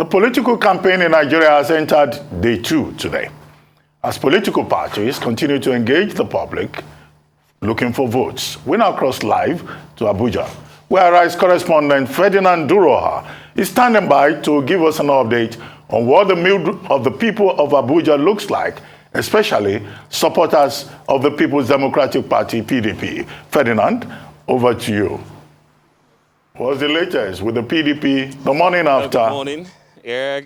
The political campaign in Nigeria has entered day 2 today, as political parties continue to engage the public looking for votes. We now cross live to Abuja, where Rice correspondent Ferdinand Duroha is standing by to give us an update on what the mood of the people of Abuja looks like, especially supporters of the People's Democratic Party, PDP. Ferdinand, over to you. What's the latest with the PDP the morning after? Good morning. Yeah,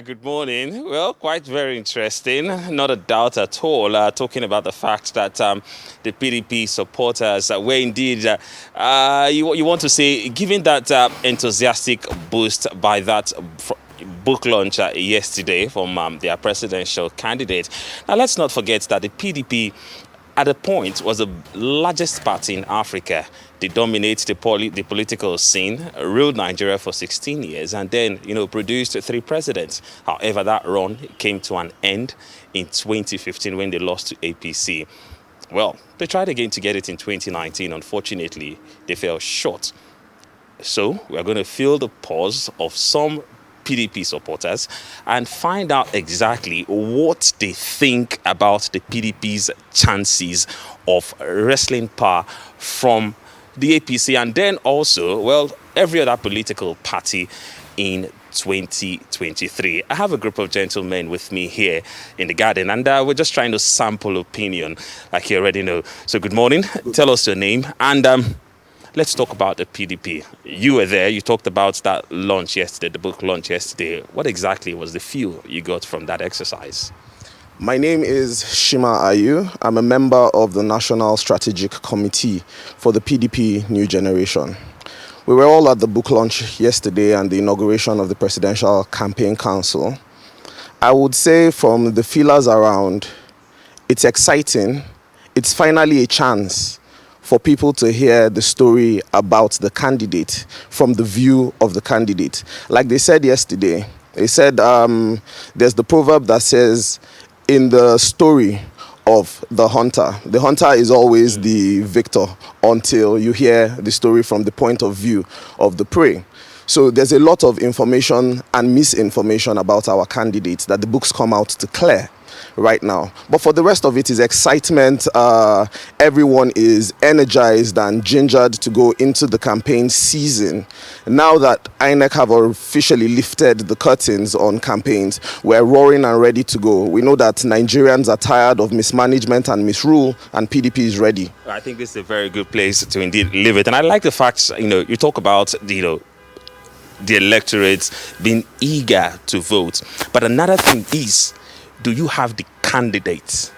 good morning. Well, quite very interesting. Not a doubt at all. Talking about the fact that the PDP supporters were indeed, you want to say, given that enthusiastic boost by that book launch yesterday from their presidential candidate. Now, let's not forget that the PDP at a point was the largest party in Africa. They dominate the political scene, ruled Nigeria for 16 years, and then, produced 3 presidents. However, that run came to an end in 2015 when they lost to APC. Well, they tried again to get it in 2019. Unfortunately, they fell short. So we're going to feel the pulse of some PDP supporters and find out exactly what they think about the PDP's chances of wresting power from the APC and then also, well, every other political party in 2023. I have a group of gentlemen with me here in the garden, and we're just trying to sample opinion, like you already know. So good morning. Tell us your name, and let's talk about the PDP. You were there. You talked about that launch yesterday, the book launch yesterday. What exactly was the feel you got from that exercise? My name is Shima Ayu. I'm a member of the National Strategic Committee for the PDP New Generation. We were all at the book launch yesterday and the inauguration of the Presidential Campaign Council. I would say from the feelers around, it's exciting. It's finally a chance for people to hear the story about the candidate from the view of the candidate. Like they said yesterday, they said there's the proverb that says, in the story of the hunter is always the victor until you hear the story from the point of view of the prey. So there's a lot of information and misinformation about our candidates that the books come out to clear right now. But for the rest of it is excitement. Everyone is energized and gingered to go into the campaign season. Now that INEC have officially lifted the curtains on campaigns, we're roaring and ready to go. We know that Nigerians are tired of mismanagement and misrule, and PDP is ready. I think this is a very good place to indeed live it. And I like the fact, you talk about, the electorate being eager to vote. But another thing is, do you have the candidates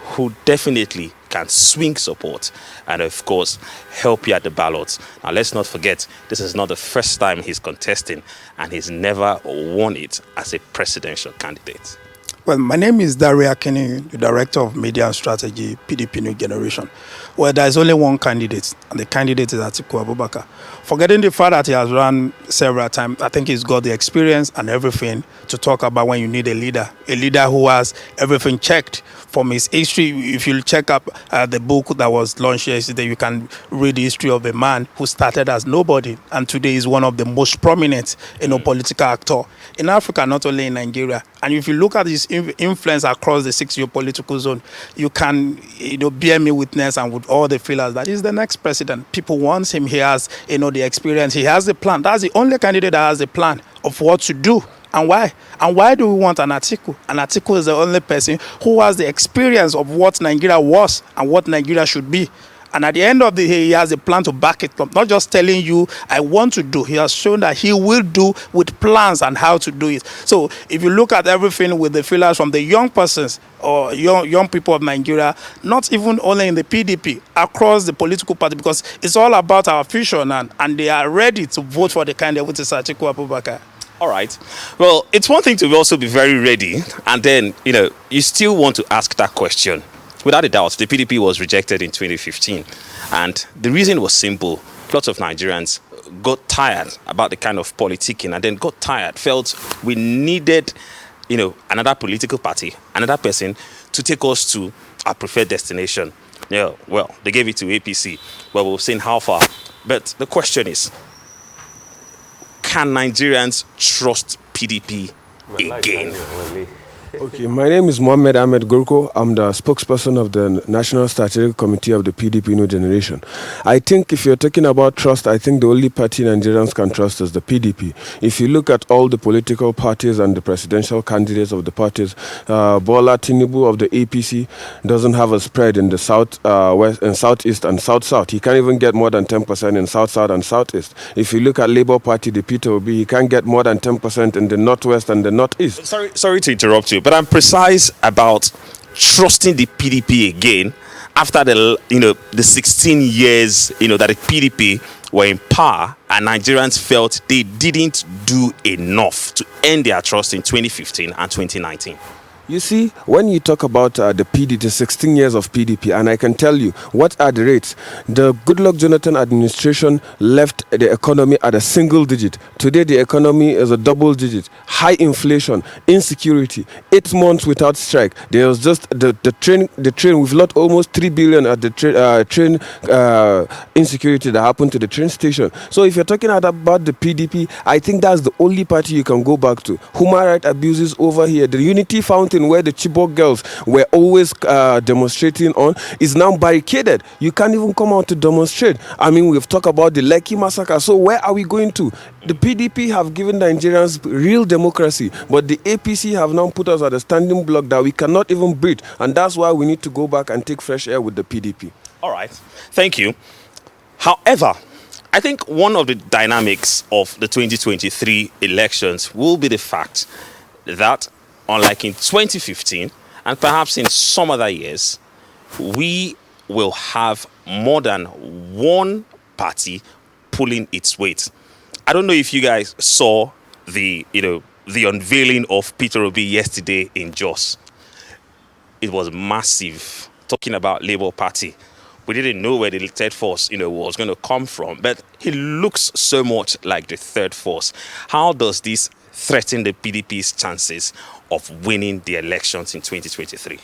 who definitely can swing support and, of course, help you at the ballots? Now, let's not forget, this is not the first time he's contesting, and he's never won it as a presidential candidate. Well, my name is Daria Kenny, the Director of Media and Strategy, PDP New Generation. Well, there's only one candidate, and the candidate is Atiku Abubakar. Forgetting the fact that he has run several times, I think he's got the experience and everything to talk about when you need a leader who has everything checked from his history. If you check up the book that was launched yesterday, you can read the history of a man who started as nobody and today is one of the most prominent political actor in Africa, not only in Nigeria. And if you look at his influence across the 6-year political zone, you can bear me witness and with all the feelers that he's the next president. People want him. He has the experience. He has the plan. That's the only candidate that has a plan of what to do. And why? And why do we want an Atiku? An Atiku is the only person who has the experience of what Nigeria was and what Nigeria should be. And at the end of the day, he has a plan to back it up. Not just telling you, I want to do. He has shown that he will do with plans and how to do it. So if you look at everything with the feelers from the young persons or young people of Nigeria, not even only in the PDP, across the political party, because it's all about our future and they are ready to vote for the candidate, which is Atiku Abubakar. All right. Well, it's one thing to also be very ready, and then, you still want to ask that question. Without a doubt, the PDP was rejected in 2015. And the reason was simple. Lots of Nigerians got tired about the kind of politicking and then got tired, felt we needed, another political party, another person to take us to our preferred destination. Yeah, well, they gave it to APC. Well, we've seen how far. But the question is, can Nigerians trust PDP again? Okay, my name is Mohammed Ahmed Gurko. I'm the spokesperson of the National Strategic Committee of the PDP New Generation. I think if you're talking about trust, I think the only party Nigerians can trust is the PDP. If you look at all the political parties and the presidential candidates of the parties, Bola Tinubu of the APC doesn't have a spread in the south, west, and southeast and south-south. He can't even get more than 10% in south-south and southeast. If you look at Labour Party, the Peter Obi, he can't get more than 10% in the northwest and the northeast. Sorry to interrupt you, but I'm precise about trusting the PDP again after the 16 years that the PDP were in power and Nigerians felt they didn't do enough to earn their trust in 2015 and 2019. You see, when you talk about the PDP, the 16 years of PDP, and I can tell you, what are the rates? The Goodluck Jonathan administration left the economy at a single digit. Today, the economy is a double digit. High inflation, insecurity, 8 months without strike. There was just the train, we've lost almost 3 billion at the train insecurity that happened to the train station. So if you're talking about the PDP, I think that's the only party you can go back to. Human rights abuses over here. The Unity Fountain where the Chibok girls were always demonstrating on is now barricaded. You can't even come out to demonstrate. I mean, we've talked about the Lekki massacre. So where are we going to? The PDP have given Nigerians real democracy, but the APC have now put us at a standing block that we cannot even breathe. And that's why we need to go back and take fresh air with the PDP. All right. Thank you. However, I think one of the dynamics of the 2023 elections will be the fact that unlike in 2015 and perhaps in some other years, we will have more than one party pulling its weight. I don't know if you guys saw the unveiling of Peter Obi yesterday in Jos. It was massive, talking about Labour Party. We didn't know where the third force, was going to come from, but he looks so much like the third force. How does this threaten the PDP's chances of winning the elections in 2023?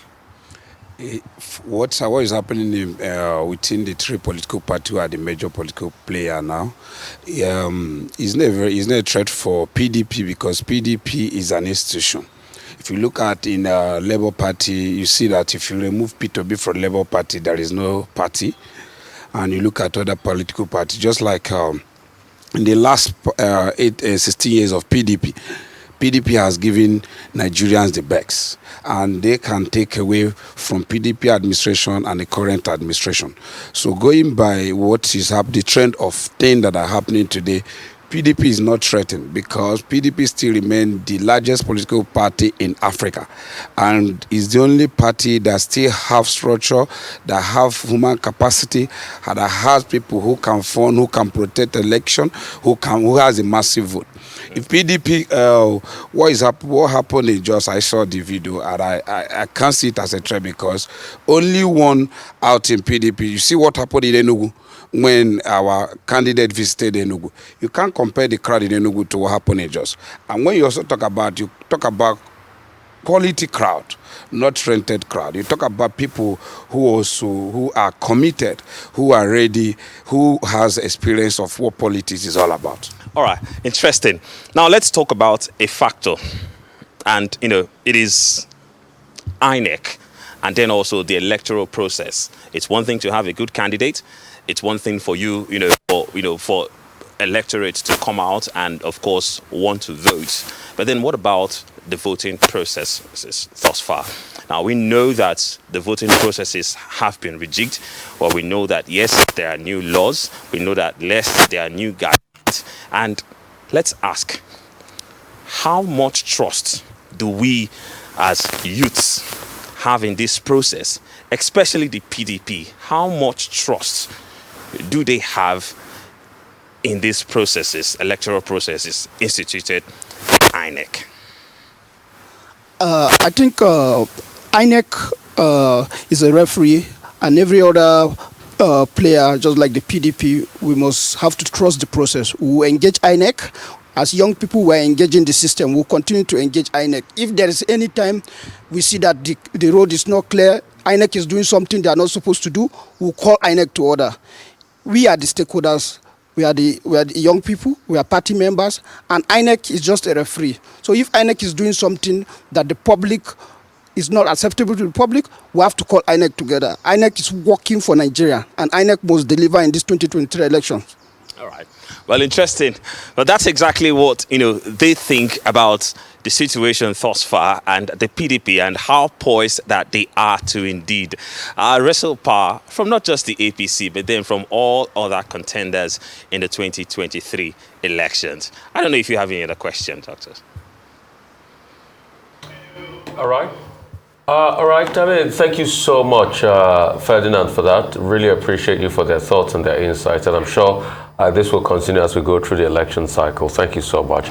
What is happening within the three political parties who are the major political player now is not a threat for PDP because PDP is an institution. If you look at in Labour Party, you see that if you remove Peter Obi from Labour Party, there is no party. And you look at other political parties, just like in the last 16 years of PDP, PDP has given Nigerians the backs, and they can take away from PDP administration and the current administration. So going by what is happening, the trend of things that are happening today, PDP is not threatened because PDP still remains the largest political party in Africa and is the only party that still have structure, that have human capacity, that has people who can fund, who can protect election, who has a massive vote. If PDP, what happened in Jos, I saw the video and I can't see it as a threat because only one out in PDP. You see what happened in Enugu when our candidate visited Enugu. You can't compare the crowd in Enugu to what happened in Jos. And when you also talk about quality crowd, not rented crowd. You talk about people who are committed, who are ready, who has experience of what politics is all about. All right, interesting. Now let's talk about a factor, and it is INEC, and then also the electoral process. It's one thing to have a good candidate. It's one thing for for electorate to come out and, of course, want to vote. But then what about the voting processes thus far? Now, we know that the voting processes have been rigged, or we know that, yes, there are new laws. We know that, yes, there are new guidelines. And let's ask, how much trust do we as youths have in this process, especially the PDP? How much trust do they have in these processes, electoral processes instituted by INEC? I think INEC is a referee, and every other player, just like the PDP, we must have to trust the process. We will engage INEC. As young people, we're engaging the system. We'll continue to engage INEC. If there is any time we see that the road is not clear, INEC is doing something they are not supposed to do, we'll call INEC to order. We are the stakeholders. we are the young people, we are party members, and INEC is just a referee. So if INEC is doing something that the public is not acceptable to the public, we have to call INEC together. INEC is working for Nigeria, and INEC must deliver in this 2023 elections. All right. Well, interesting. But that's exactly what, they think about the situation thus far and the PDP and how poised that they are to indeed wrestle power from not just the APC, but then from all other contenders in the 2023 elections. I don't know if you have any other questions, doctors. All right. All right, I mean, thank you so much, Ferdinand, for that. Really appreciate you for their thoughts and their insights, and I'm sure this will continue as we go through the election cycle. Thank you so much.